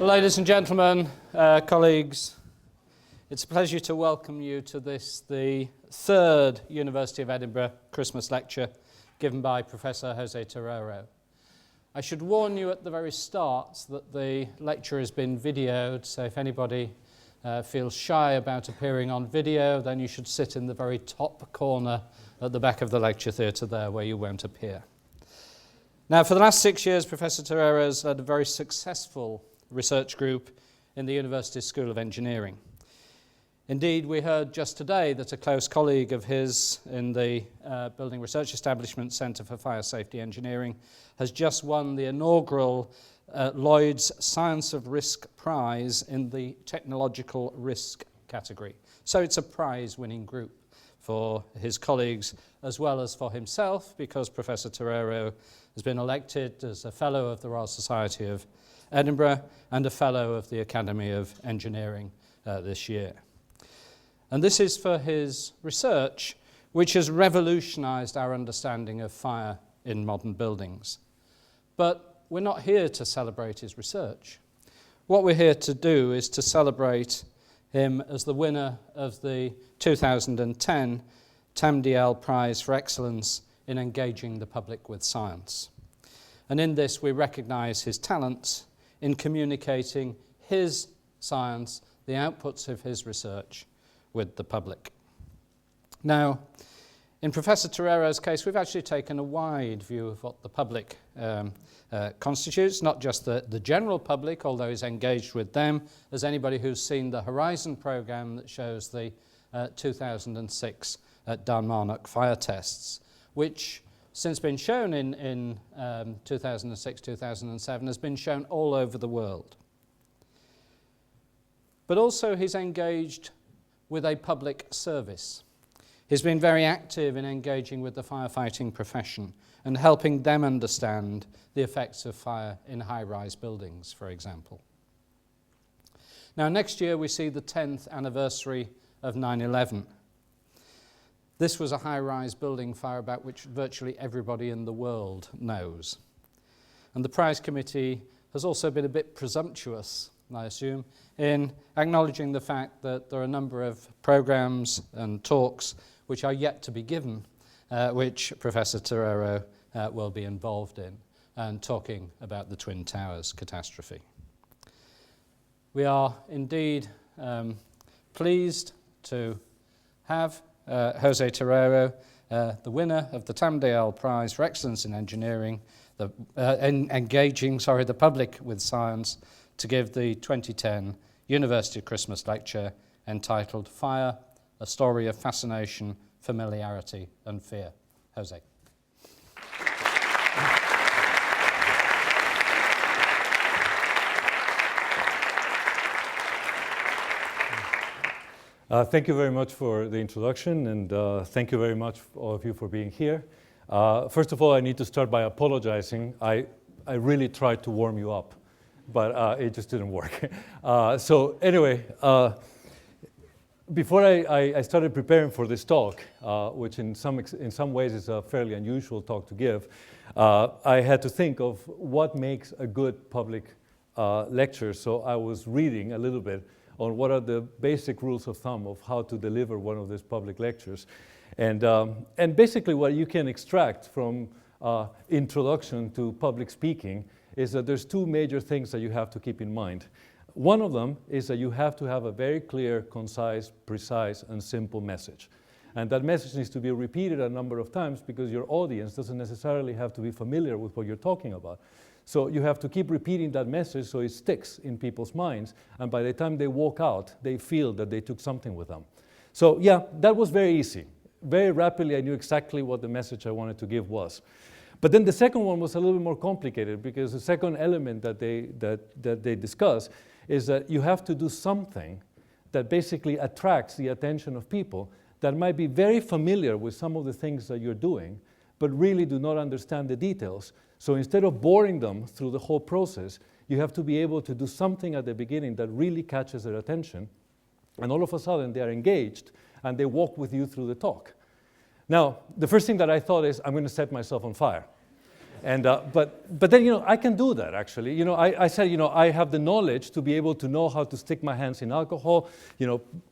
Ladies and gentlemen, colleagues, it's a pleasure to welcome you to the third University of Edinburgh Christmas lecture given by Professor Jose Torero. I should warn you at the very start that the lecture has been videoed, so if anybody feels shy about appearing on video, then you should sit in the very top corner at the back of the lecture theatre there where you won't appear. Now, for the last 6 years, Professor Torero has led a very successful research group in the University School of Engineering. Indeed, we heard just today that a close colleague of his in the Building Research Establishment Centre for Fire Safety Engineering has just won the inaugural Lloyd's Science of Risk Prize in the Technological Risk category. So it's a prize-winning group for his colleagues as well as for himself, because Professor Torero has been elected as a Fellow of the Royal Society of Edinburgh and a Fellow of the Academy of Engineering this year. And this is for his research, which has revolutionised our understanding of fire in modern buildings. But we're not here to celebrate his research. What we're here to do is to celebrate him as the winner of the 2010 Tam Dalyell Prize for Excellence in Engaging the Public with Science. And in this we recognise his talents in communicating his science, the outputs of his research, with the public. Now, in Professor Torero's case, we've actually taken a wide view of what the public constitutes, not just the general public, although he's engaged with them, as anybody who's seen the Horizon programme that shows the 2006 Dalmarnock fire tests, which, since been shown in 2006-2007, has been shown all over the world. But also he's engaged with a public service. He's been very active in engaging with the firefighting profession and helping them understand the effects of fire in high-rise buildings, for example. Now, next year we see the 10th anniversary of 9/11. This was a high-rise building fire about which virtually everybody in the world knows. And the prize committee has also been a bit presumptuous, I assume, in acknowledging the fact that there are a number of programs and talks which are yet to be given, which Professor Torero will be involved in, and talking about the Twin Towers catastrophe. We are indeed pleased to have Jose Torero, the winner of the Tam Dalyell Prize for Excellence in Engineering, engaging the public with science, to give the 2010 University Christmas lecture entitled Fire, A Story of Fascination, Familiarity and Fear. Jose. Thank you very much for the introduction, and thank you very much, all of you, for being here. First of all, I need to start by apologizing. I really tried to warm you up, but it just didn't work. So anyway, before I started preparing for this talk, which in some ways is a fairly unusual talk to give, I had to think of what makes a good public lecture. So I was reading a little bit on what are the basic rules of thumb of how to deliver one of these public lectures. And basically what you can extract from introduction to public speaking is that there's two major things that you have to keep in mind. One of them is that you have to have a very clear, concise, precise, and simple message. And that message needs to be repeated a number of times because your audience doesn't necessarily have to be familiar with what you're talking about. So you have to keep repeating that message so it sticks in people's minds, and by the time they walk out, they feel that they took something with them. So yeah, that was very easy. Very rapidly, I knew exactly what the message I wanted to give was. But then the second one was a little bit more complicated, because the second element that they discuss is that you have to do something that basically attracts the attention of people that might be very familiar with some of the things that you're doing, but really do not understand the details. So instead of boring them through the whole process, you have to be able to do something at the beginning that really catches their attention, and all of a sudden they are engaged and they walk with you through the talk. Now, the first thing that I thought is, I'm going to set myself on fire. And, but then, I can do that, actually. I said, I have the knowledge to be able to know how to stick my hands in alcohol,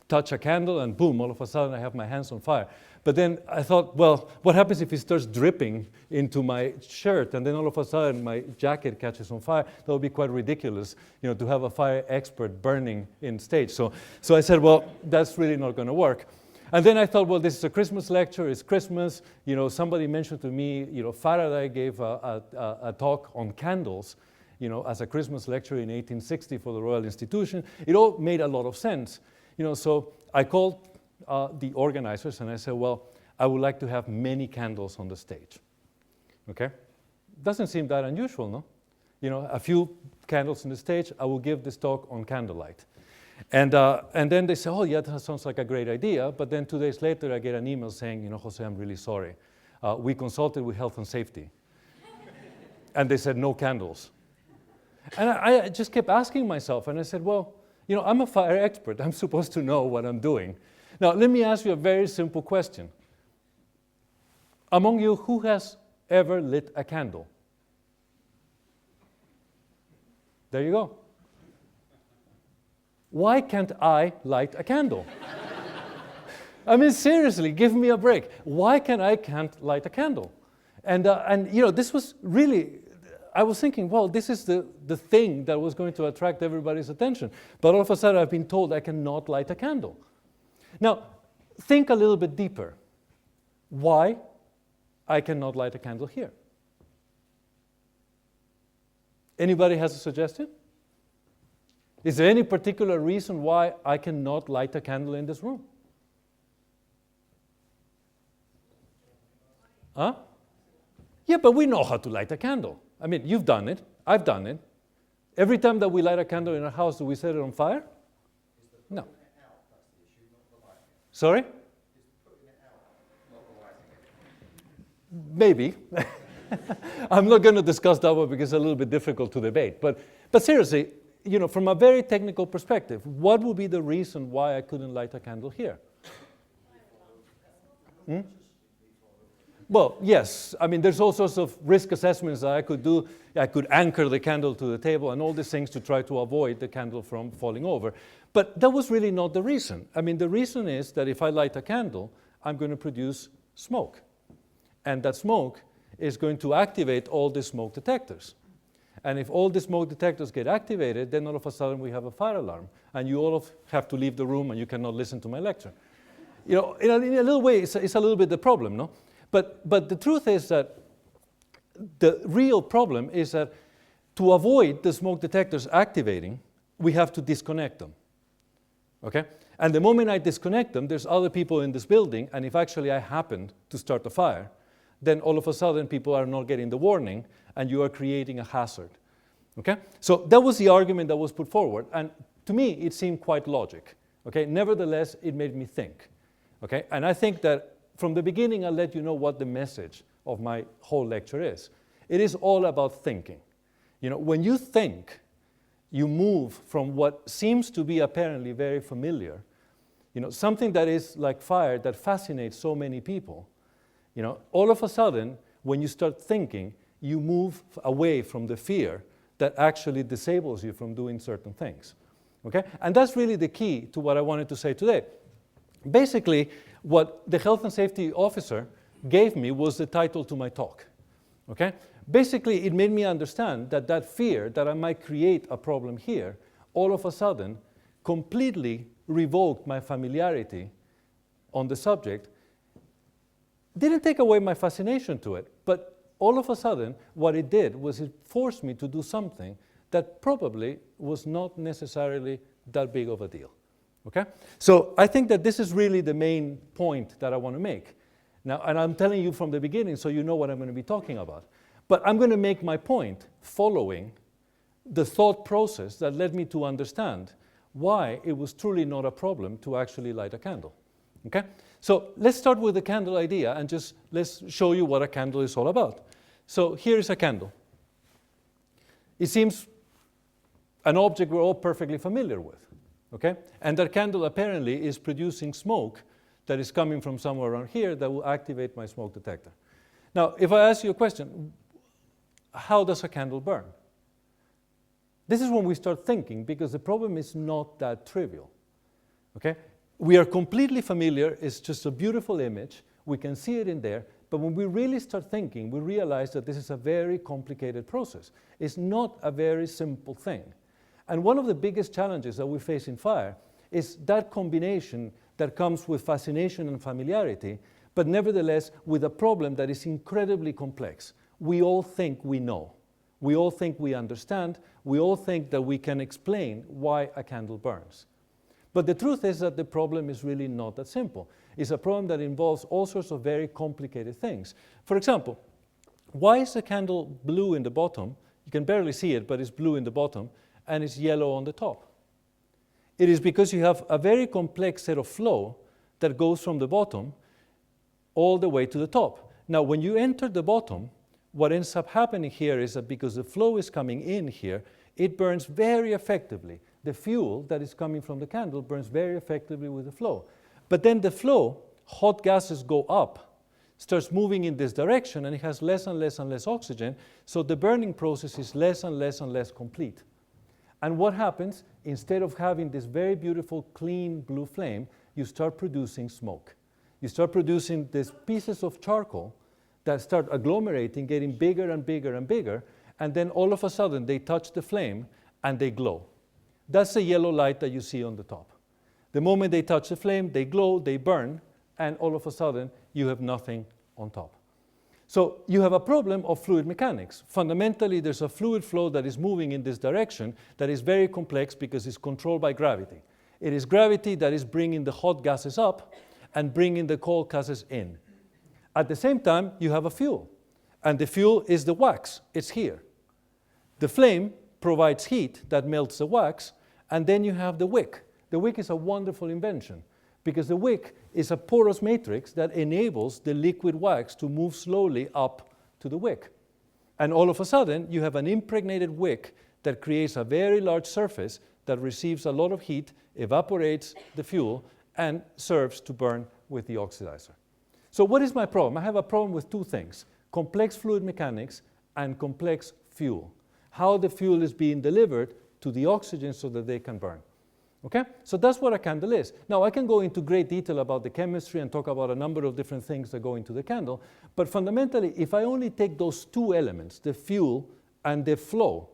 touch a candle, and boom, all of a sudden I have my hands on fire. But then I thought, well, what happens if it starts dripping into my shirt, and then all of a sudden my jacket catches on fire? That would be quite ridiculous, to have a fire expert burning in stage. So I said, well, that's really not going to work. And then I thought, well, this is a Christmas lecture, it's Christmas. Somebody mentioned to me, Faraday gave a talk on candles, as a Christmas lecture in 1860 for the Royal Institution. It all made a lot of sense. So I called the organizers and I said, well, I would like to have many candles on the stage. Okay? Doesn't seem that unusual, no? A few candles on the stage, I will give this talk on candlelight. And then they say, oh, yeah, that sounds like a great idea. But then 2 days later, I get an email saying, Jose, I'm really sorry. We consulted with health and safety. And they said, no candles. And I just kept asking myself, and I said, well, I'm a fire expert. I'm supposed to know what I'm doing. Now, let me ask you a very simple question. Among you, who has ever lit a candle? There you go. Why can't I light a candle? I mean, seriously, give me a break. Why can't light a candle? And this was really, I was thinking, well, this is the thing that was going to attract everybody's attention. But all of a sudden, I've been told I cannot light a candle. Now, think a little bit deeper. Why I cannot light a candle here? Anybody has a suggestion? Is there any particular reason why I cannot light a candle in this room? Huh? Yeah, but we know how to light a candle. I mean, you've done it. I've done it. Every time that we light a candle in our house, do we set it on fire? No. Sorry? Maybe. I'm not going to discuss that one because it's a little bit difficult to debate. But seriously, from a very technical perspective, what would be the reason why I couldn't light a candle here? Well, yes. I mean, there's all sorts of risk assessments that I could do. I could anchor the candle to the table and all these things to try to avoid the candle from falling over. But that was really not the reason. I mean, the reason is that if I light a candle, I'm going to produce smoke. And that smoke is going to activate all the smoke detectors. And if all the smoke detectors get activated, then all of a sudden we have a fire alarm. And you all have to leave the room and you cannot listen to my lecture. In a little way, it's a little bit the problem, no? But the truth is that the real problem is that to avoid the smoke detectors activating, we have to disconnect them. Okay? And the moment I disconnect them, there's other people in this building, and if actually I happen to start a fire, then all of a sudden people are not getting the warning, and you are creating a hazard. Okay? So that was the argument that was put forward, and to me it seemed quite logic. Okay? Nevertheless, it made me think. Okay? And I think that from the beginning I'll let you know what the message of my whole lecture is. It is all about thinking. When you think, you move from what seems to be apparently very familiar, something that is like fire that fascinates so many people, all of a sudden, when you start thinking, you move away from the fear that actually disables you from doing certain things. Okay? And that's really the key to what I wanted to say today. Basically, what the health and safety officer gave me was the title to my talk. Okay? Basically, it made me understand that that fear that I might create a problem here, all of a sudden, completely revoked my familiarity on the subject. Didn't take away my fascination to it, but all of a sudden, what it did was it forced me to do something that probably was not necessarily that big of a deal. Okay? So I think that this is really the main point that I want to make. Now, and I'm telling you from the beginning so you know what I'm going to be talking about. But I'm going to make my point following the thought process that led me to understand why it was truly not a problem to actually light a candle. Okay? So let's start with the candle idea and just let's show you what a candle is all about. So here is a candle. It seems an object we're all perfectly familiar with. Okay? And that candle apparently is producing smoke that is coming from somewhere around here that will activate my smoke detector. Now, if I ask you a question, how does a candle burn? This is when we start thinking, because the problem is not that trivial. Okay? We are completely familiar, it's just a beautiful image, we can see it in there, but when we really start thinking, we realize that this is a very complicated process. It's not a very simple thing. And one of the biggest challenges that we face in fire is that combination that comes with fascination and familiarity, but nevertheless with a problem that is incredibly complex. We all think we know. We all think we understand. We all think that we can explain why a candle burns. But the truth is that the problem is really not that simple. It's a problem that involves all sorts of very complicated things. For example, why is the candle blue in the bottom? You can barely see it, but it's blue in the bottom, and it's yellow on the top. It is because you have a very complex set of flow that goes from the bottom all the way to the top. Now, when you enter the bottom, what ends up happening here is that because the flow is coming in here, it burns very effectively. The fuel that is coming from the candle burns very effectively with the flow. But then the flow, hot gases go up, starts moving in this direction, and it has less and less and less oxygen, so the burning process is less and less and less complete. And what happens? Instead of having this very beautiful, clean blue flame, you start producing smoke. You start producing these pieces of charcoal that start agglomerating, getting bigger and bigger and bigger, and then all of a sudden they touch the flame and they glow. That's the yellow light that you see on the top. The moment they touch the flame, they glow, they burn, and all of a sudden you have nothing on top. So you have a problem of fluid mechanics. Fundamentally, there's a fluid flow that is moving in this direction that is very complex because it's controlled by gravity. It is gravity that is bringing the hot gases up and bringing the cold gases in. At the same time, you have a fuel, and the fuel is the wax. It's here. The flame provides heat that melts the wax, and then you have the wick. The wick is a wonderful invention because the wick is a porous matrix that enables the liquid wax to move slowly up to the wick. And all of a sudden, you have an impregnated wick that creates a very large surface that receives a lot of heat, evaporates the fuel, and serves to burn with the oxidizer. So what is my problem? I have a problem with two things: complex fluid mechanics and complex fuel. How the fuel is being delivered to the oxygen so that they can burn. Okay? So that's what a candle is. Now, I can go into great detail about the chemistry and talk about a number of different things that go into the candle, but fundamentally, if I only take those two elements, the fuel and the flow,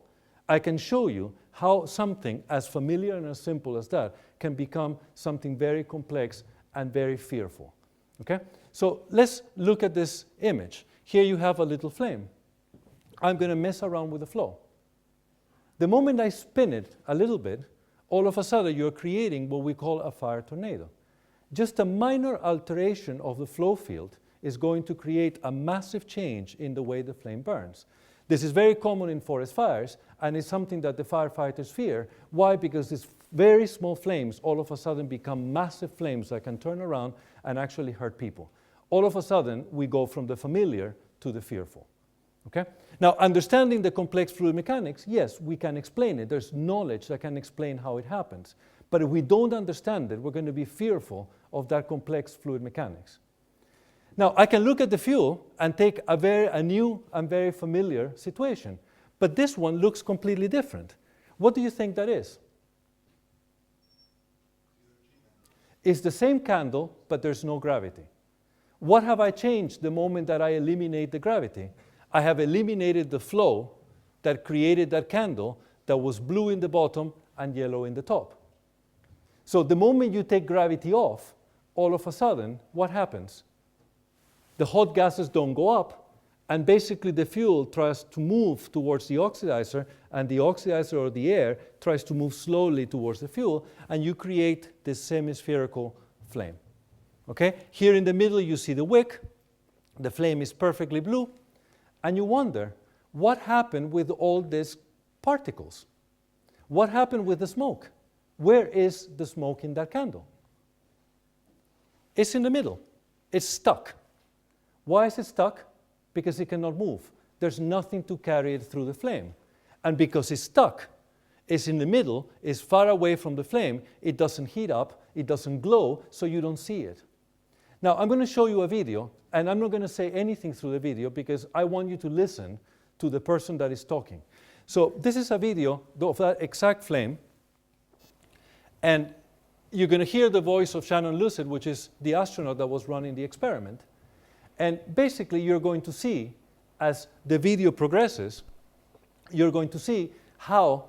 I can show you how something as familiar and as simple as that can become something very complex and very fearful. Okay? So let's look at this image. Here you have a little flame. I'm going to mess around with the flow. The moment I spin it a little bit, all of a sudden you're creating what we call a fire tornado. Just a minor alteration of the flow field is going to create a massive change in the way the flame burns. This is very common in forest fires, and it's something that the firefighters fear. Why? Because these very small flames all of a sudden become massive flames that can turn around and actually hurt people. All of a sudden, we go from the familiar to the fearful. Okay? Now, understanding the complex fluid mechanics, yes, we can explain it. There's knowledge that can explain how it happens. But if we don't understand it, we're going to be fearful of that complex fluid mechanics. Now, I can look at the fuel and take a new and very familiar situation. But this one looks completely different. What do you think that is? It's the same candle, but there's no gravity. What have I changed the moment that I eliminate the gravity? I have eliminated the flow that created that candle that was blue in the bottom and yellow in the top. So the moment you take gravity off, all of a sudden, what happens? The hot gases don't go up, and basically the fuel tries to move towards the oxidizer, and the oxidizer or the air tries to move slowly towards the fuel, and you create this semi-spherical flame. Okay? Here in the middle you see the wick. The flame is perfectly blue. And you wonder, what happened with all these particles? What happened with the smoke? Where is the smoke in that candle? It's in the middle. It's stuck. Why is it stuck? Because it cannot move. There's nothing to carry it through the flame. And because it's stuck, it's in the middle, it's far away from the flame, it doesn't heat up, it doesn't glow, so you don't see it. Now, I'm going to show you a video, and I'm not going to say anything through the video because I want you to listen to the person that is talking. So this is a video of that exact flame, and you're going to hear the voice of Shannon Lucid, which is the astronaut that was running the experiment. And basically, you're going to see, as the video progresses, you're going to see how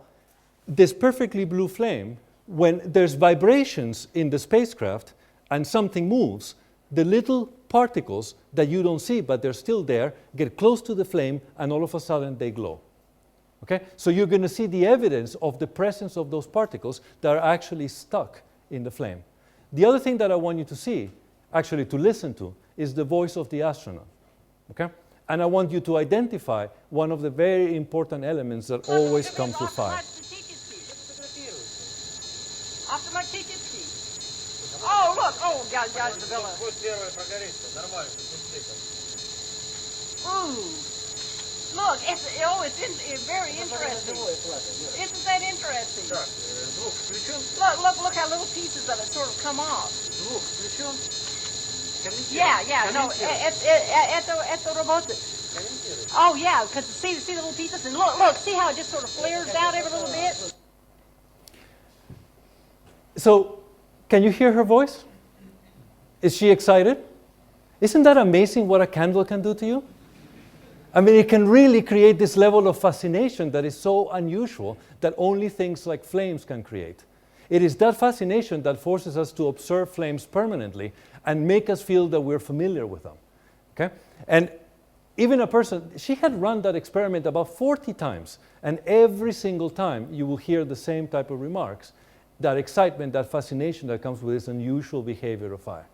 this perfectly blue flame, when there's vibrations in the spacecraft and something moves, the little particles that you don't see but they're still there get close to the flame, and all of a sudden they glow. Okay? So you're going to see the evidence of the presence of those particles that are actually stuck in the flame. The other thing that I want you to see, actually to listen to, is the voice of the astronaut. Okay? And I want you to identify one of the very important elements that always come through fire. Oh, look! Oh, God, Ooh. Look, it's very interesting. Isn't that interesting? Look how little pieces of it sort of come off. Yeah, no, это работает. Oh, yeah, because see the little pieces, and look, see how it just sort of flares out every little bit? So, can you hear her voice? Is she excited? Isn't that amazing what a candle can do to you? I mean, it can really create this level of fascination that is so unusual that only things like flames can create. It is that fascination that forces us to observe flames permanently and make us feel that we're familiar with them. Okay? And even a person, she had run that experiment about 40 times, and every single time you will hear the same type of remarks, that excitement, that fascination that comes with this unusual behavior of fire.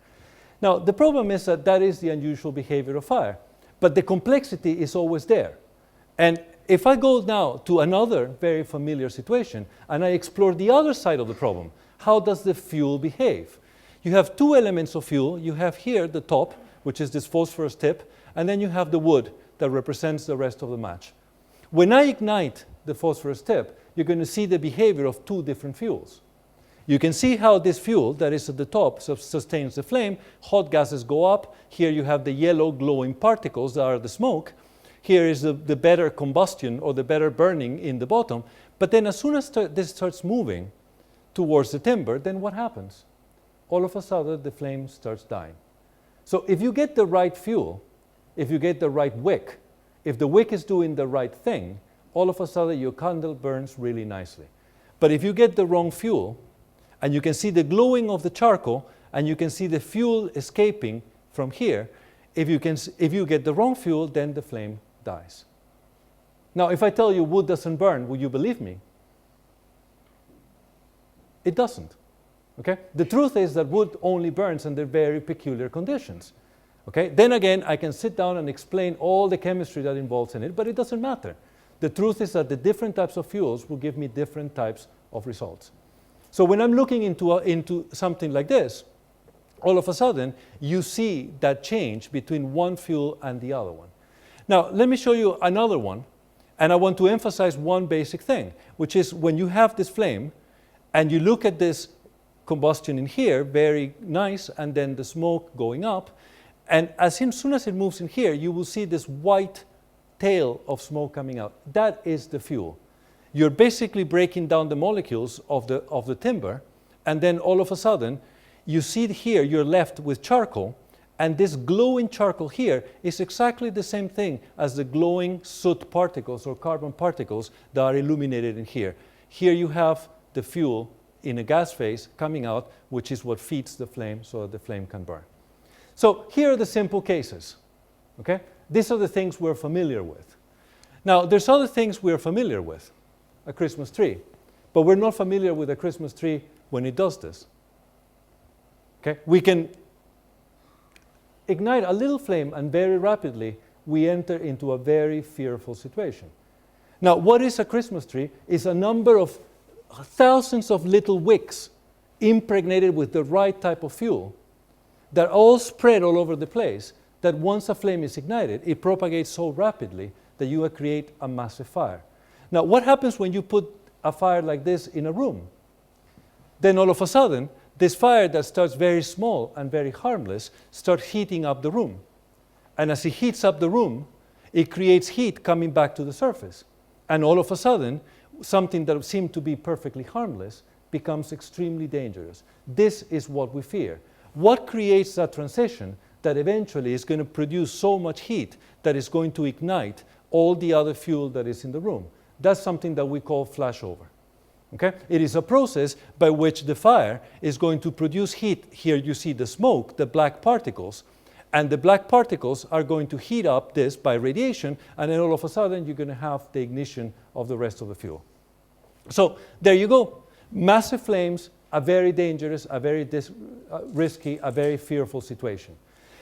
Now, the problem is that that is the unusual behavior of fire, but the complexity is always there. And if I go now to another very familiar situation and I explore the other side of the problem, how does the fuel behave? You have two elements of fuel. You have here the top, which is this phosphorus tip, and then you have the wood that represents the rest of the match. When I ignite the phosphorus tip, you're going to see the behavior of two different fuels. You can see how this fuel that is at the top sustains the flame. Hot gases go up. Here you have the yellow glowing particles that are the smoke. Here is the better combustion or the better burning in the bottom. But then as soon as this starts moving towards the timber, then what happens? All of a sudden the flame starts dying. So if you get the right fuel, if you get the right wick, if the wick is doing the right thing, all of a sudden your candle burns really nicely. But if you get the wrong fuel, and you can see the glowing of the charcoal, and you can see the fuel escaping from here, if you get the wrong fuel, then the flame dies. Now, if I tell you wood doesn't burn, will you believe me? It doesn't. Okay? The truth is that wood only burns under very peculiar conditions. Okay? Then again, I can sit down and explain all the chemistry that involves in it, but it doesn't matter. The truth is that the different types of fuels will give me different types of results. So when I'm looking into something like this, all of a sudden, you see that change between one fuel and the other one. Now, let me show you another one, and I want to emphasize one basic thing, which is when you have this flame, and you look at this combustion in here, very nice, and then the smoke going up, and as soon as it moves in here, you will see this white tail of smoke coming out. That is the fuel. You're basically breaking down the molecules of the timber, and then all of a sudden, you see here, you're left with charcoal, and this glowing charcoal here is exactly the same thing as the glowing soot particles or carbon particles that are illuminated in here. Here you have the fuel in a gas phase coming out, which is what feeds the flame so that the flame can burn. So here are the simple cases. Okay? These are the things we're familiar with. Now, there's other things we're familiar with. A Christmas tree. But we're not familiar with a Christmas tree when it does this. Okay? We can ignite a little flame and very rapidly we enter into a very fearful situation. Now, what is a Christmas tree? It's a number of thousands of little wicks impregnated with the right type of fuel that all spread all over the place, that once a flame is ignited, it propagates so rapidly that you create a massive fire. Now, what happens when you put a fire like this in a room? Then all of a sudden, this fire that starts very small and very harmless starts heating up the room. And as it heats up the room, it creates heat coming back to the surface. And all of a sudden, something that seemed to be perfectly harmless becomes extremely dangerous. This is what we fear. What creates that transition that eventually is going to produce so much heat that is going to ignite all the other fuel that is in the room? That's something that we call flashover. Okay? It is a process by which the fire is going to produce heat. Here you see the smoke, the black particles, and the black particles are going to heat up this by radiation, and then all of a sudden you're going to have the ignition of the rest of the fuel. So there you go. Massive flames, a very dangerous, a very risky, a very fearful situation.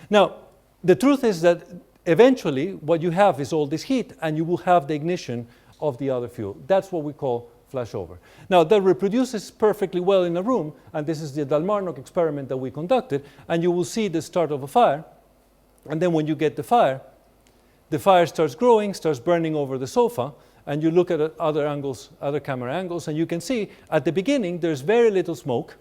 Now, the truth is that eventually what you have is all this heat, and you will have the ignition of the other fuel. That's what we call flashover. Now, that reproduces perfectly well in a room, and this is the Dalmarnock experiment that we conducted, and you will see the start of a fire, and then when you get the fire starts growing, starts burning over the sofa, and you look at other angles, other camera angles, and you can see at the beginning there's very little smoke,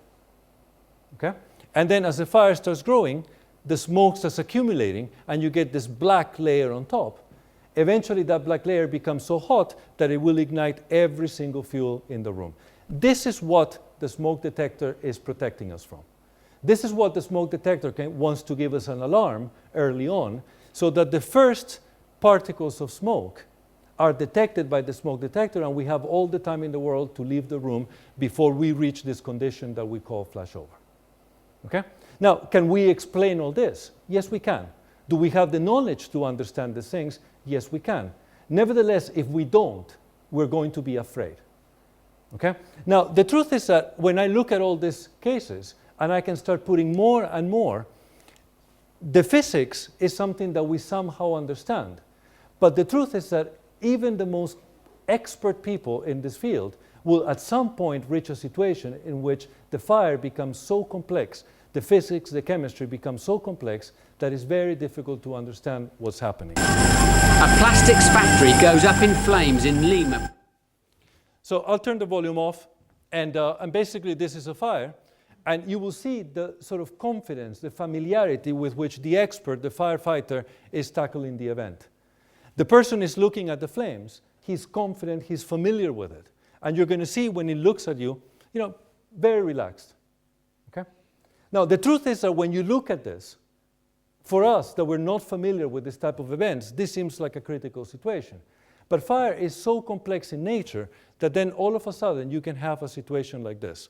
okay? And then as the fire starts growing, the smoke starts accumulating, and you get this black layer on top. Eventually that black layer becomes so hot that it will ignite every single fuel in the room. This is what the smoke detector is protecting us from. This is what the smoke detector wants to give us an alarm early on, so that the first particles of smoke are detected by the smoke detector, and we have all the time in the world to leave the room before we reach this condition that we call flashover. Okay? Now, can we explain all this? Yes, we can. Do we have the knowledge to understand these things? Yes, we can. Nevertheless, if we don't, we're going to be afraid. Okay? Now, the truth is that when I look at all these cases, and I can start putting more and more, the physics is something that we somehow understand. But the truth is that even the most expert people in this field will at some point reach a situation in which the fire becomes so complex, the physics, the chemistry becomes so complex that it's very difficult to understand what's happening. A plastics factory goes up in flames in Lima. So I'll turn the volume off, and basically this is a fire, and you will see the sort of confidence, the familiarity with which the expert, the firefighter, is tackling the event. The person is looking at the flames, he's confident, he's familiar with it. And you're going to see when he looks at you, very relaxed. Okay? Now, the truth is that when you look at this, for us that we're not familiar with this type of events, this seems like a critical situation. But fire is so complex in nature that then all of a sudden you can have a situation like this.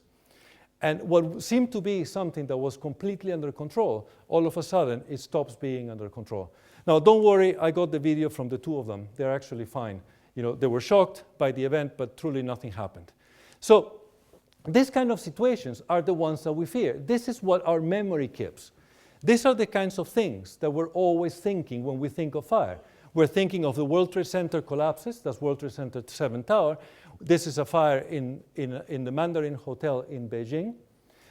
And what seemed to be something that was completely under control, all of a sudden it stops being under control. Now, don't worry, I got the video from the two of them. They're actually fine. They were shocked by the event, but truly nothing happened. So these kind of situations are the ones that we fear. This is what our memory keeps. These are the kinds of things that we're always thinking when we think of fire. We're thinking of the World Trade Center collapses. That's World Trade Center 7 Tower. This is a fire in the Mandarin Hotel in Beijing.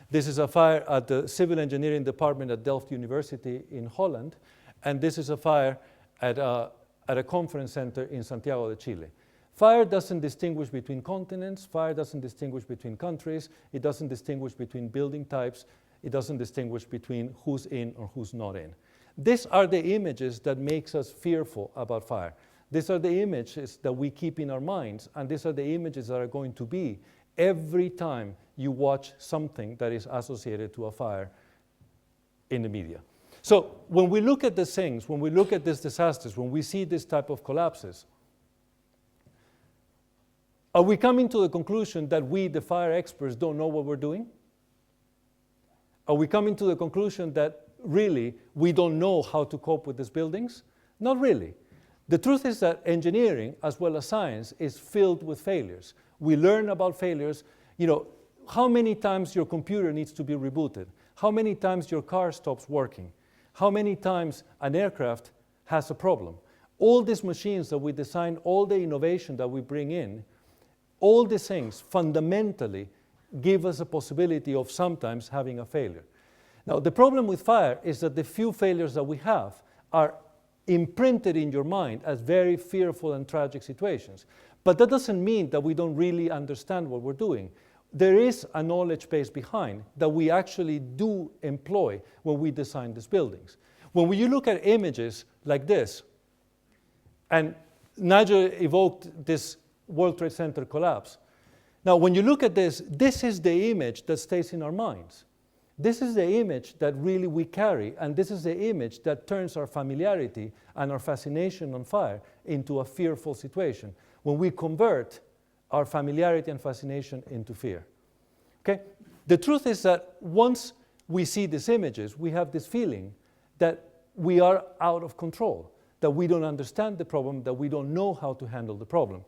This is a fire at the Civil Engineering Department at Delft University in Holland. And this is a fire at a conference center in Santiago de Chile. Fire doesn't distinguish between continents. Fire doesn't distinguish between countries. It doesn't distinguish between building types. It doesn't distinguish between who's in or who's not in. These are the images that makes us fearful about fire. These are the images that we keep in our minds, and these are the images that are going to be every time you watch something that is associated to a fire in the media. So when we look at these things, when we look at these disasters, when we see this type of collapses, are we coming to the conclusion that we, the fire experts, don't know what we're doing? Are we coming to the conclusion that really we don't know how to cope with these buildings? Not really. The truth is that engineering, as well as science, is filled with failures. We learn about failures. How many times your computer needs to be rebooted? How many times your car stops working? How many times an aircraft has a problem? All these machines that we design, all the innovation that we bring in, all these things fundamentally give us a possibility of sometimes having a failure. Now, the problem with fire is that the few failures that we have are imprinted in your mind as very fearful and tragic situations. But that doesn't mean that we don't really understand what we're doing. There is a knowledge base behind that we actually do employ when we design these buildings. When you look at images like this, And Nigel evoked this World Trade Center collapse. Now, when you look at this, this is the image that stays in our minds. This is the image that really we carry, and this is the image that turns our familiarity and our fascination on fire into a fearful situation, when we convert our familiarity and fascination into fear. Okay? The truth is that once we see these images, we have this feeling that we are out of control, that we don't understand the problem, that we don't know how to handle the problem.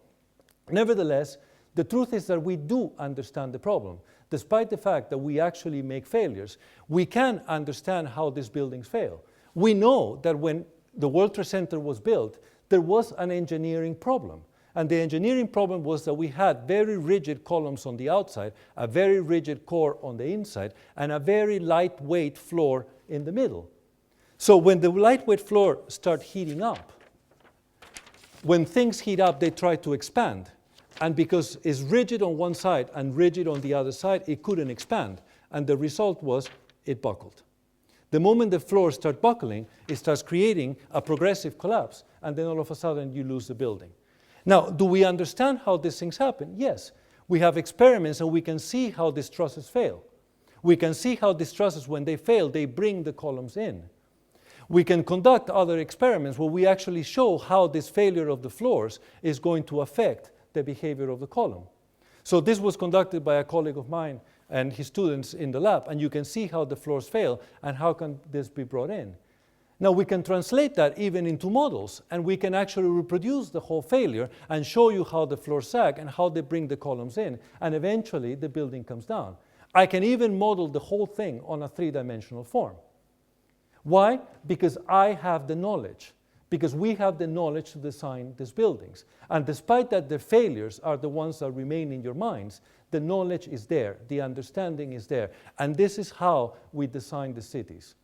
Nevertheless, the truth is that we do understand the problem. Despite the fact that we actually make failures, we can understand how these buildings fail. We know that when the World Trade Center was built, there was an engineering problem. And the engineering problem was that we had very rigid columns on the outside, a very rigid core on the inside, and a very lightweight floor in the middle. So when the lightweight floor starts heating up, when things heat up, they try to expand. And because it's rigid on one side and rigid on the other side, it couldn't expand. And the result was it buckled. The moment the floor starts buckling, it starts creating a progressive collapse. And then all of a sudden, you lose the building. Now, do we understand how these things happen? Yes. We have experiments, and we can see how these trusses fail. We can see how these trusses, when they fail, they bring the columns in. We can conduct other experiments where we actually show how this failure of the floors is going to affect the behavior of the column. So this was conducted by a colleague of mine and his students in the lab, and you can see how the floors fail and how can this be brought in. Now we can translate that even into models, and we can actually reproduce the whole failure and show you how the floors sag and how they bring the columns in, and eventually the building comes down. I can even model the whole thing on a three-dimensional form. Why? Because I have the knowledge. Because we have the knowledge to design these buildings. And despite that the failures are the ones that remain in your minds, the knowledge is there, the understanding is there. And this is how we design the cities.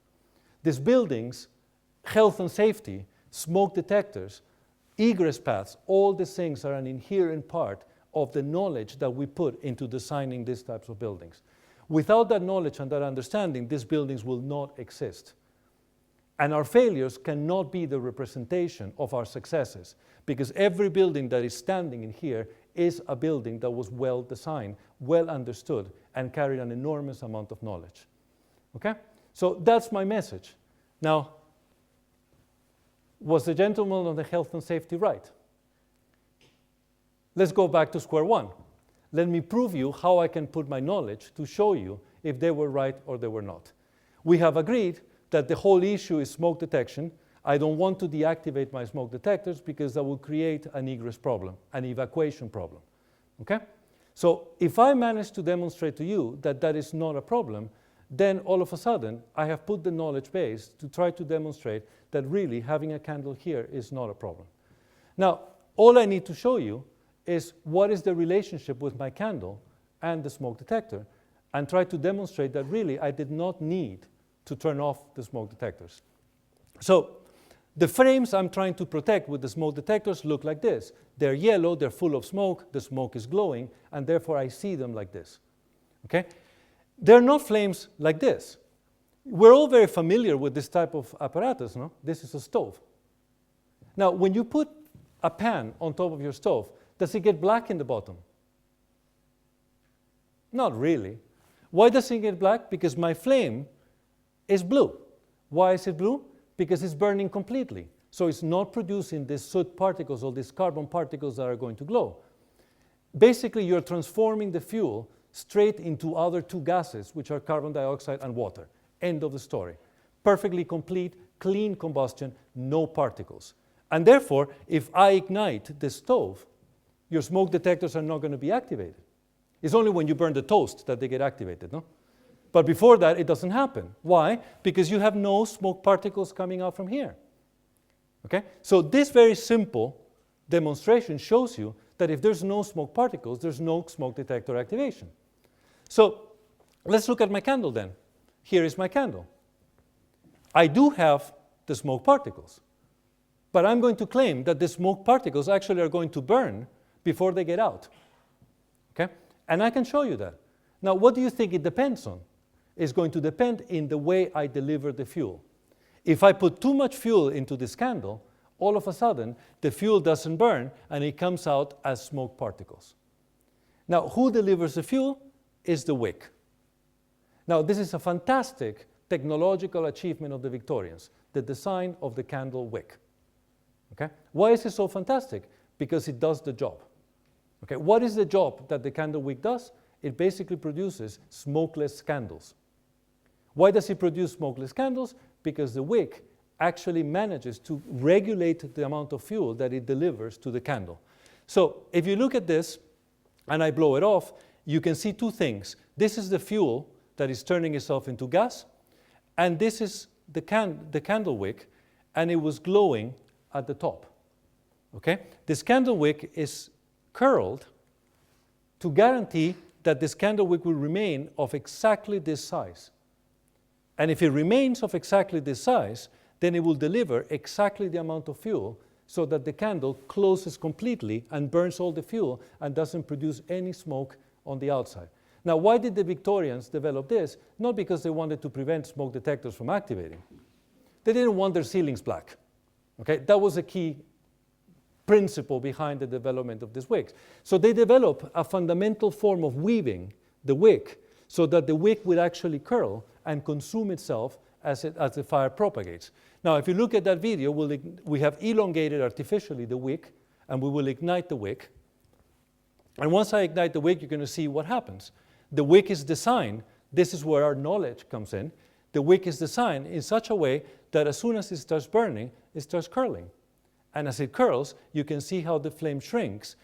These buildings, health and safety, smoke detectors, egress paths, all these things are an inherent part of the knowledge that we put into designing these types of buildings. Without that knowledge and that understanding, these buildings will not exist. And our failures cannot be the representation of our successes, because every building that is standing in here is a building that was well designed, well understood, and carried an enormous amount of knowledge. Okay? So that's my message. Now, was the gentleman on the health and safety right? Let's go back to square one. Let me prove you how I can put my knowledge to show you if they were right or they were not. We have agreed that the whole issue is smoke detection. I don't want to deactivate my smoke detectors because that will create an egress problem, an evacuation problem. Okay? So if I manage to demonstrate to you that that is not a problem, then all of a sudden I have put the knowledge base to try to demonstrate that really having a candle here is not a problem. Now, all I need to show you is what is the relationship with my candle and the smoke detector, and try to demonstrate that really I did not need to turn off the smoke detectors. So the frames I'm trying to protect with the smoke detectors look like this. They're yellow, they're full of smoke, the smoke is glowing, and therefore I see them like this. Okay? They're not flames like this. We're all very familiar with this type of apparatus, no? This is a stove. Now, when you put a pan on top of your stove, does it get black in the bottom? Not really. Why does it get black? Because my flame is blue. Why is it blue? Because it's burning completely. So it's not producing these soot particles or these carbon particles that are going to glow. Basically, you're transforming the fuel straight into other two gases, which are carbon dioxide and water. End of the story. Perfectly complete, clean combustion, no particles. And therefore, if I ignite the stove, your smoke detectors are not going to be activated. It's only when you burn the toast that they get activated, no? But before that, it doesn't happen. Why? Because you have no smoke particles coming out from here. Okay? So this very simple demonstration shows you that if there's no smoke particles, there's no smoke detector activation. So let's look at my candle then. Here is my candle. I do have the smoke particles, but I'm going to claim that the smoke particles actually are going to burn before they get out. Okay? And I can show you that. Now, what do you think it depends on? It's going to depend in the way I deliver the fuel. If I put too much fuel into this candle, all of a sudden, the fuel doesn't burn, and it comes out as smoke particles. Now, who delivers the fuel? Is the wick. Now, this is a fantastic technological achievement of the Victorians, the design of the candle wick. Okay? Why is it so fantastic? Because it does the job. Okay? What is the job that the candle wick does? It basically produces smokeless candles. Why does it produce smokeless candles? Because the wick actually manages to regulate the amount of fuel that it delivers to the candle. So if you look at this and I blow it off, you can see two things. This is the fuel that is turning itself into gas, and this is the candle wick, and it was glowing at the top. Okay? This candle wick is curled to guarantee that this candle wick will remain of exactly this size. And if it remains of exactly this size, then it will deliver exactly the amount of fuel so that the candle closes completely and burns all the fuel and doesn't produce any smoke on the outside. Now, why did the Victorians develop this? Not because they wanted to prevent smoke detectors from activating. They didn't want their ceilings black. Okay? That was a key principle behind the development of these wicks. So they developed a fundamental form of weaving the wick so that the wick would actually curl and consume itself as the fire propagates. Now, if you look at that video, we have elongated artificially the wick, and we will ignite the wick. And once I ignite the wick, you're going to see what happens. The wick is designed, this is where our knowledge comes in, the wick is designed in such a way that as soon as it starts burning, it starts curling. And as it curls, you can see how the flame shrinks.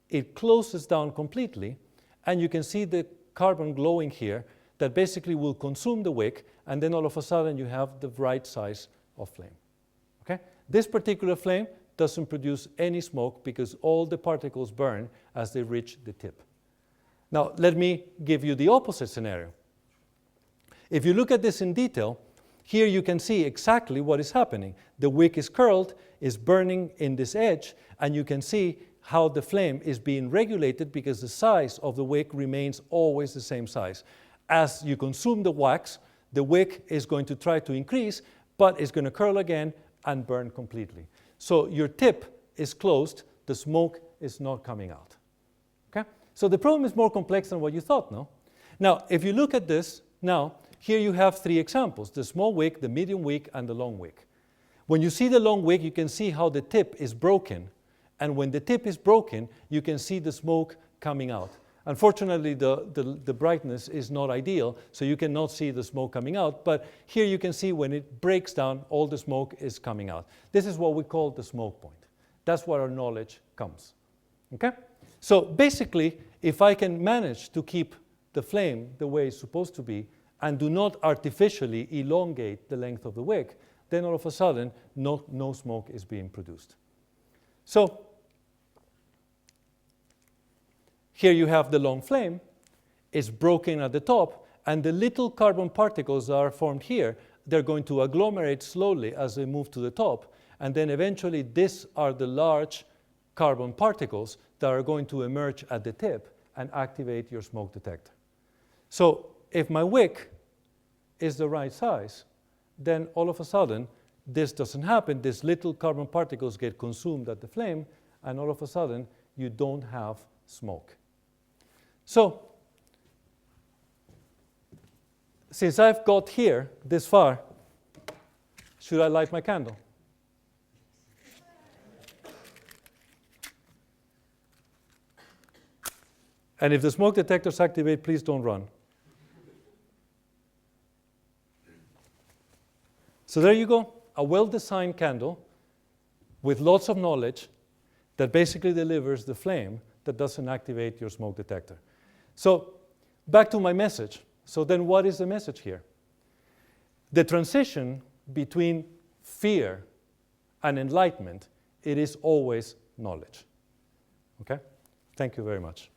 It closes down completely, and you can see the carbon glowing here that basically will consume the wick, and then all of a sudden you have the right size of flame. Okay? This particular flame doesn't produce any smoke because all the particles burn as they reach the tip. Now, let me give you the opposite scenario. If you look at this in detail, here you can see exactly what is happening. The wick is curled, is burning in this edge, and you can see how the flame is being regulated because the size of the wick remains always the same size. As you consume the wax, the wick is going to try to increase, but it's going to curl again and burn completely. So your tip is closed, the smoke is not coming out. Okay? So the problem is more complex than what you thought, no? Now, if you look at this, now, here you have three examples, the small wick, the medium wick, and the long wick. When you see the long wick, you can see how the tip is broken. And when the tip is broken, you can see the smoke coming out. Unfortunately, the brightness is not ideal, so you cannot see the smoke coming out. But here you can see when it breaks down, all the smoke is coming out. This is what we call the smoke point. That's where our knowledge comes. Okay? So basically, if I can manage to keep the flame the way it's supposed to be and do not artificially elongate the length of the wick, then all of a sudden, no smoke is being produced. So here you have the long flame. It's broken at the top, and the little carbon particles that are formed here, they're going to agglomerate slowly as they move to the top, and then eventually these are the large carbon particles that are going to emerge at the tip and activate your smoke detector. So if my wick is the right size, then all of a sudden this doesn't happen. These little carbon particles get consumed at the flame, and all of a sudden you don't have smoke. So since I've got here this far, should I light my candle? And if the smoke detectors activate, please don't run. So there you go, a well-designed candle with lots of knowledge that basically delivers the flame that doesn't activate your smoke detector. So back to my message. So then what is the message here? The transition between fear and enlightenment, it is always knowledge. Okay? Thank you very much.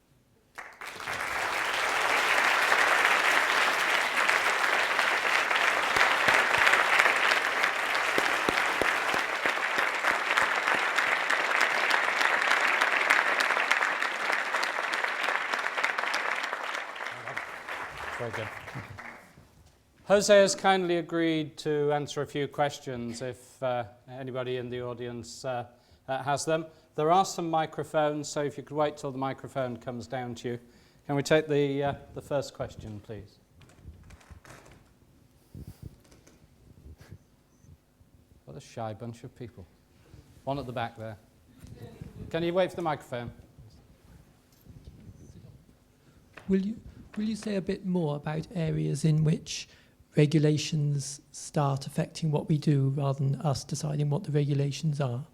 Very good. Jose has kindly agreed to answer a few questions if anybody in the audience has them. There are some microphones, so if you could wait till the microphone comes down to you. Can we take the first question, please? What a shy bunch of people. One at the back there. Can you wait for the microphone? Will you say a bit more about areas in which regulations start affecting what we do rather than us deciding what the regulations are,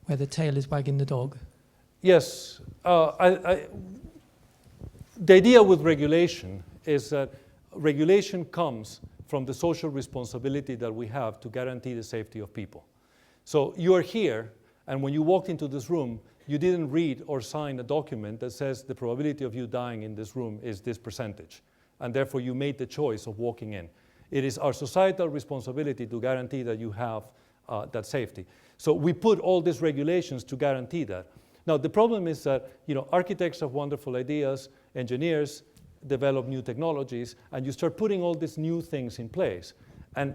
where the tail is wagging the dog? Yes. The idea with regulation is that regulation comes from the social responsibility that we have to guarantee the safety of people. So you are here, and when you walked into this room, you didn't read or sign a document that says the probability of you dying in this room is this percentage, and therefore you made the choice of walking in. It is our societal responsibility to guarantee that you have that safety. So we put all these regulations to guarantee that. Now the problem is that architects have wonderful ideas, engineers develop new technologies, and you start putting all these new things in place. And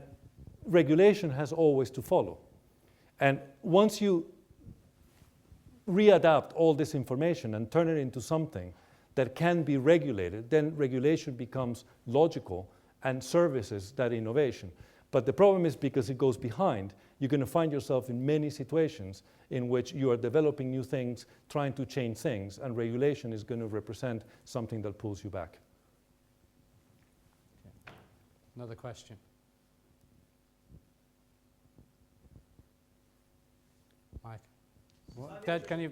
regulation has always to follow. And once you readapt all this information and turn it into something that can be regulated, then regulation becomes logical and services that innovation. But the problem is, because it goes behind, you're going to find yourself in many situations in which you are developing new things, trying to change things, and regulation is going to represent something that pulls you back. Okay. Another question. Mike. Ted, can you...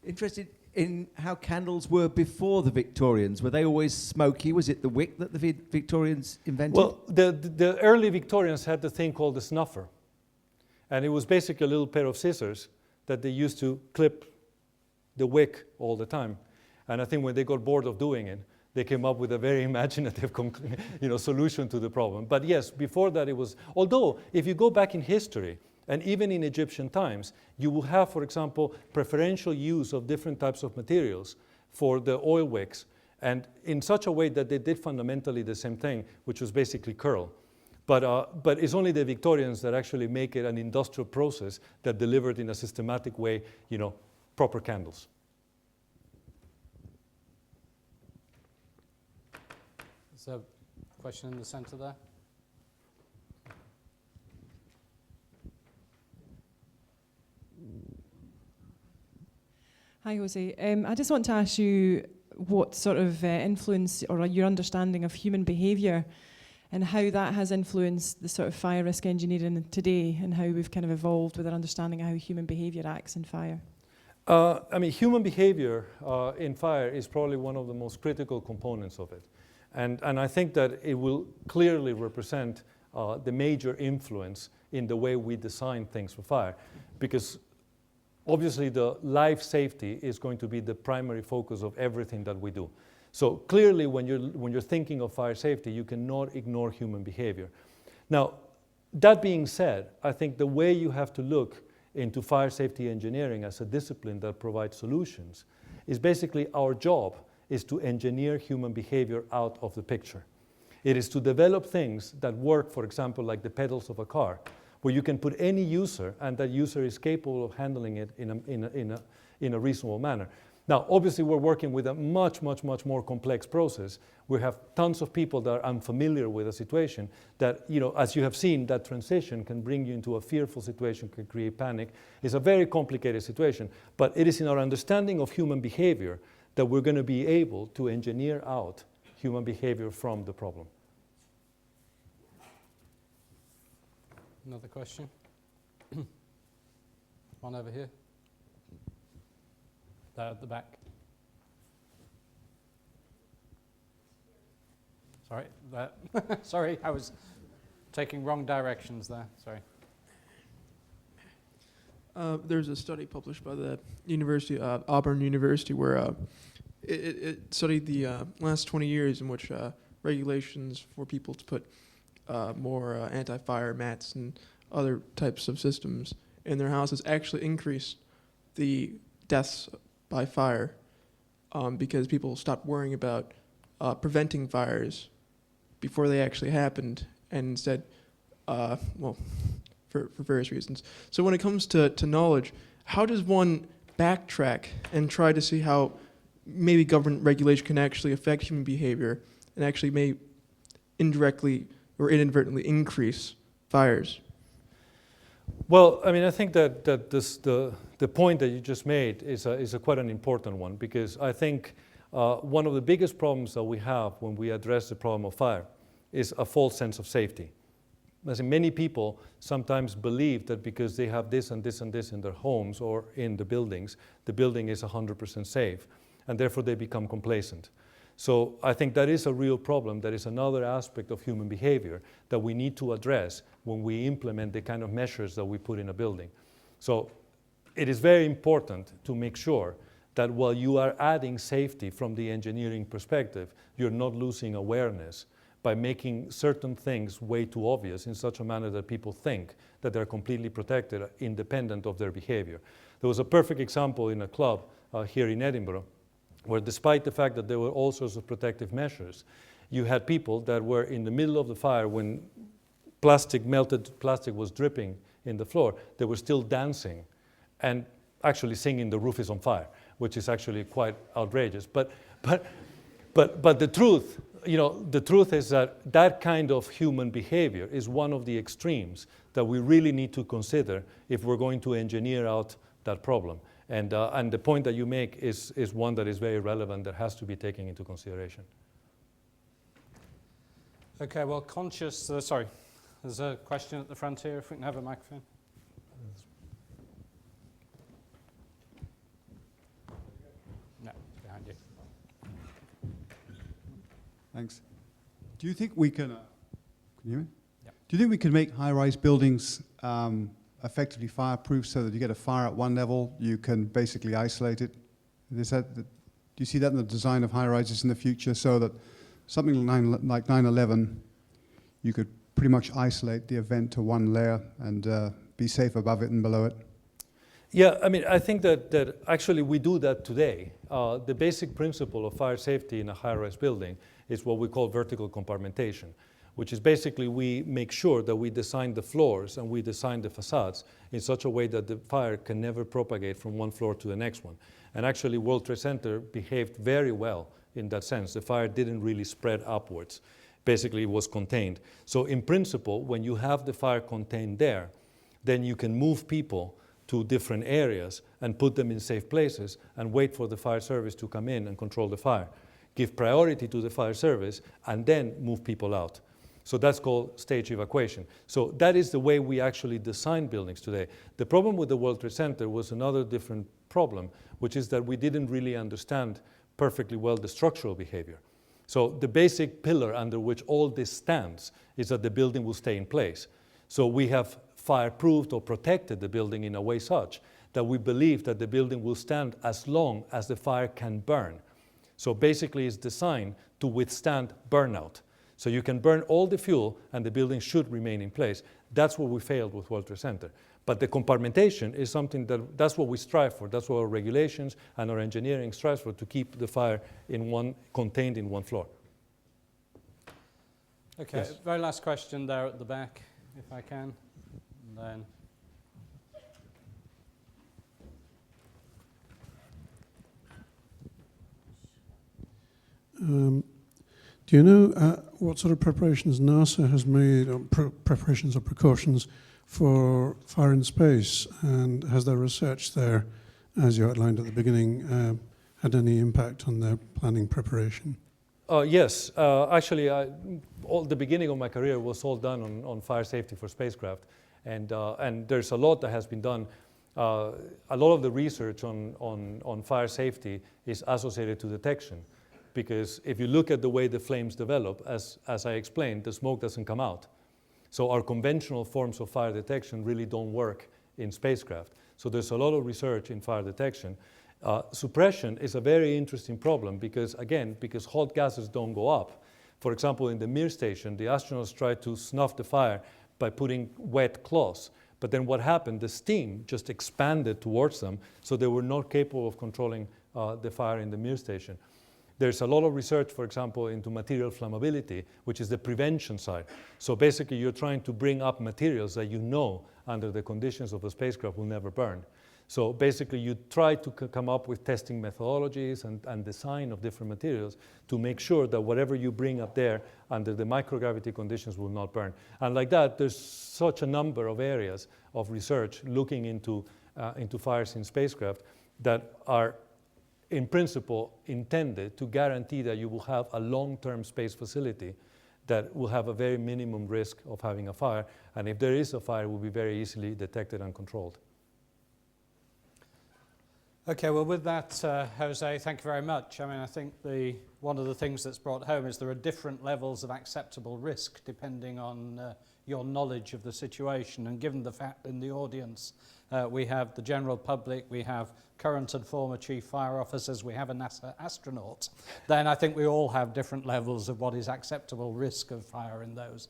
Interested in how candles were before the Victorians. Were they always smoky? Was it the wick that the Victorians invented? Well, the early Victorians had the thing called the snuffer. And it was basically a little pair of scissors that they used to clip the wick all the time. And I think when they got bored of doing it, they came up with a very imaginative solution to the problem. But yes, before that it was... Although, if you go back in history, and even in Egyptian times, you will have, for example, preferential use of different types of materials for the oil wicks, and in such a way that they did fundamentally the same thing, which was basically curl. But it's only the Victorians that actually make it an industrial process that delivered in a systematic way, proper candles. There's a question in the center there. Hi, Jose. I just want to ask you what sort of influence or your understanding of human behaviour and how that has influenced the sort of fire risk engineering today, and how we've kind of evolved with our understanding of how human behaviour acts in fire. Human behaviour in fire is probably one of the most critical components of it. And I think that it will clearly represent the major influence in the way we design things for fire. Because obviously the life safety is going to be the primary focus of everything that we do. So clearly when you're thinking of fire safety, you cannot ignore human behavior. Now, that being said, I think the way you have to look into fire safety engineering as a discipline that provides solutions is basically our job is to engineer human behavior out of the picture. It is to develop things that work, for example, like the pedals of a car, where you can put any user and that user is capable of handling it in a reasonable manner. Now, obviously, we're working with a much, much, much more complex process. We have tons of people that are unfamiliar with a situation that, as you have seen, that transition can bring you into a fearful situation, can create panic. It's a very complicated situation, but it is in our understanding of human behavior that we're going to be able to engineer out human behavior from the problem. Another question? One over here. There at the back. Sorry, sorry, I was taking wrong directions there, sorry. There's a study published by the University, Auburn University, where it studied the last 20 years in which regulations for people to put more anti-fire mats and other types of systems in their houses actually increased the deaths by fire because people stopped worrying about preventing fires before they actually happened, and instead, well, for various reasons. So when it comes to knowledge, how does one backtrack and try to see how maybe government regulation can actually affect human behavior and actually may indirectly or inadvertently increase fires? Well, I mean, I think that the point that you just made is quite an important one, because I think one of the biggest problems that we have when we address the problem of fire is a false sense of safety. As in, many people sometimes believe that because they have this and this and this in their homes or in the building is 100% safe, and therefore they become complacent. So I think that is a real problem. That is another aspect of human behavior that we need to address when we implement the kind of measures that we put in a building. So it is very important to make sure that while you are adding safety from the engineering perspective, you're not losing awareness by making certain things way too obvious in such a manner that people think that they're completely protected independent of their behavior. There was a perfect example in a club here in Edinburgh, where despite the fact that there were all sorts of protective measures, you had people that were in the middle of the fire when melted plastic was dripping in the floor. They were still dancing and actually singing "The Roof is on Fire," which is actually quite outrageous. But the truth, the truth is that that kind of human behavior is one of the extremes that we really need to consider if we're going to engineer out that problem. And the point that you make is one that is very relevant, that has to be taken into consideration. Okay, well, sorry, there's a question at the front here, if we can have a microphone. No, behind you. Thanks. Do you think we can you hear me? Yep. Do you think we can make high-rise buildings effectively fireproof, so that you get a fire at one level, you can basically isolate it? Do you see that in the design of high-rises in the future, so that something like 9/11, you could pretty much isolate the event to one layer and be safe above it and below it? Yeah, I mean, I think that actually we do that today. The basic principle of fire safety in a high-rise building is what we call vertical compartmentation, which is basically we make sure that we design the floors and we design the facades in such a way that the fire can never propagate from one floor to the next one. And actually, World Trade Center behaved very well in that sense. The fire didn't really spread upwards. Basically, it was contained. So in principle, when you have the fire contained there, then you can move people to different areas and put them in safe places and wait for the fire service to come in and control the fire. Give priority to the fire service and then move people out. So that's called stage evacuation. So that is the way we actually design buildings today. The problem with the World Trade Center was another different problem, which is that we didn't really understand perfectly well the structural behavior. So the basic pillar under which all this stands is that the building will stay in place. So we have fireproofed or protected the building in a way such that we believe that the building will stand as long as the fire can burn. So basically it's designed to withstand burnout. So you can burn all the fuel and the building should remain in place. That's where we failed with World Trade Center. But the compartmentation is something that's what we strive for. That's what our regulations and our engineering strives for, to keep the fire contained in one floor. Okay, Yes. very last question there at the back, if I can. And then do you know what sort of preparations NASA has made, or preparations or precautions for fire in space? And has their research there, as you outlined at the beginning, had any impact on their planning preparation? Yes. Actually, the beginning of my career was all done on fire safety for spacecraft. And there's a lot that has been done. A lot of the research on fire safety is associated to detection. Because if you look at the way the flames develop, as I explained, the smoke doesn't come out. So our conventional forms of fire detection really don't work in spacecraft. So there's a lot of research in fire detection. Suppression is a very interesting problem because hot gases don't go up. For example, in the Mir station, the astronauts tried to snuff the fire by putting wet cloths. But then what happened? The steam just expanded towards them, so they were not capable of controlling the fire in the Mir station. There's a lot of research, for example, into material flammability, which is the prevention side. So basically, you're trying to bring up materials that you know, under the conditions of a spacecraft, will never burn. So basically, you try to come up with testing methodologies and design of different materials to make sure that whatever you bring up there under the microgravity conditions will not burn. And like that, there's such a number of areas of research looking into fires in spacecraft that are, in principle, intended to guarantee that you will have a long-term space facility that will have a very minimum risk of having a fire. And if there is a fire, it will be very easily detected and controlled. Okay, well, with that, Jose, thank you very much. I mean, I think one of the things that's brought home is there are different levels of acceptable risk depending on your knowledge of the situation. And given the fact in the audience we have the general public, we have current and former chief fire officers, we have a NASA astronaut, then I think we all have different levels of what is acceptable risk of fire in those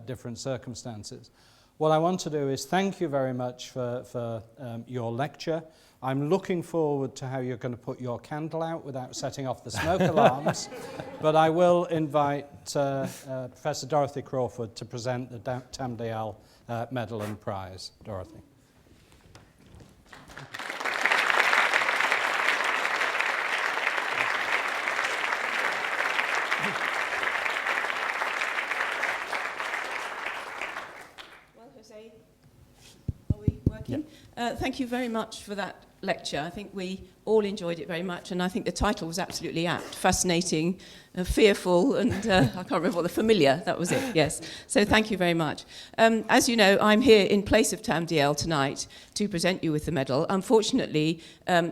different circumstances. What I want to do is thank you very much for your lecture. I'm looking forward to how you're going to put your candle out without setting off the smoke alarms, but I will invite Professor Dorothy Crawford to present the Tam Dalyell Medal and Prize. Dorothy. Well, Jose, are we working? Yeah. Thank you very much for that lecture. I think we all enjoyed it very much, and I think the title was absolutely apt. Fascinating, fearful, and I can't remember what the familiar, that was it, yes. So thank you very much. As you know, I'm here in place of Tam Dalyell tonight to present you with the medal. Unfortunately,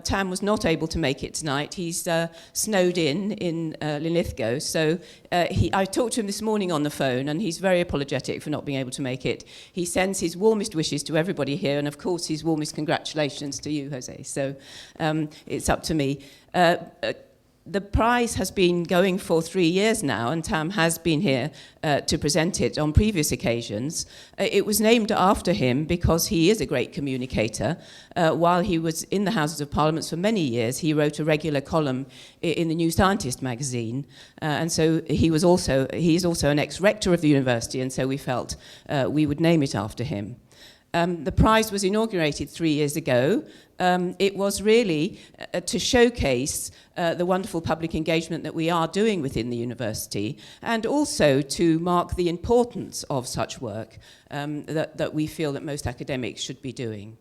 Tam was not able to make it tonight. He's snowed in Linlithgow, so I talked to him this morning on the phone, and he's very apologetic for not being able to make it. He sends his warmest wishes to everybody here, and of course his warmest congratulations to you, Jose. So it's up to me. The prize has been going for 3 years now, and Tam has been here to present it on previous occasions. It was named after him because he is a great communicator. While he was in the Houses of Parliament for many years, he wrote a regular column in the New Scientist magazine, and so he is also an ex-rector of the university, and so we felt we would name it after him. The prize was inaugurated 3 years ago. It was really to showcase the wonderful public engagement that we are doing within the university, and also to mark the importance of such work that we feel that most academics should be doing.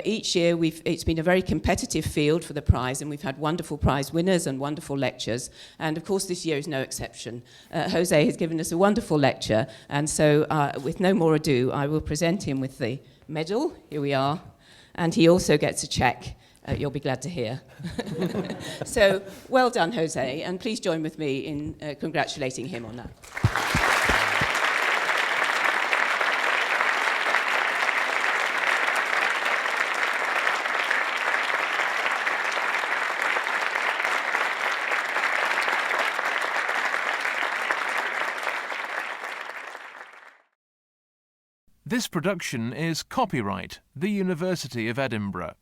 Each year, it's been a very competitive field for the prize, and we've had wonderful prize winners and wonderful lectures, and of course this year is no exception. Jose has given us a wonderful lecture, and so with no more ado, I will present him with the medal. Here we are. And he also gets a cheque, you'll be glad to hear. So, well done, Jose, and please join with me in congratulating him on that. This production is copyright the University of Edinburgh.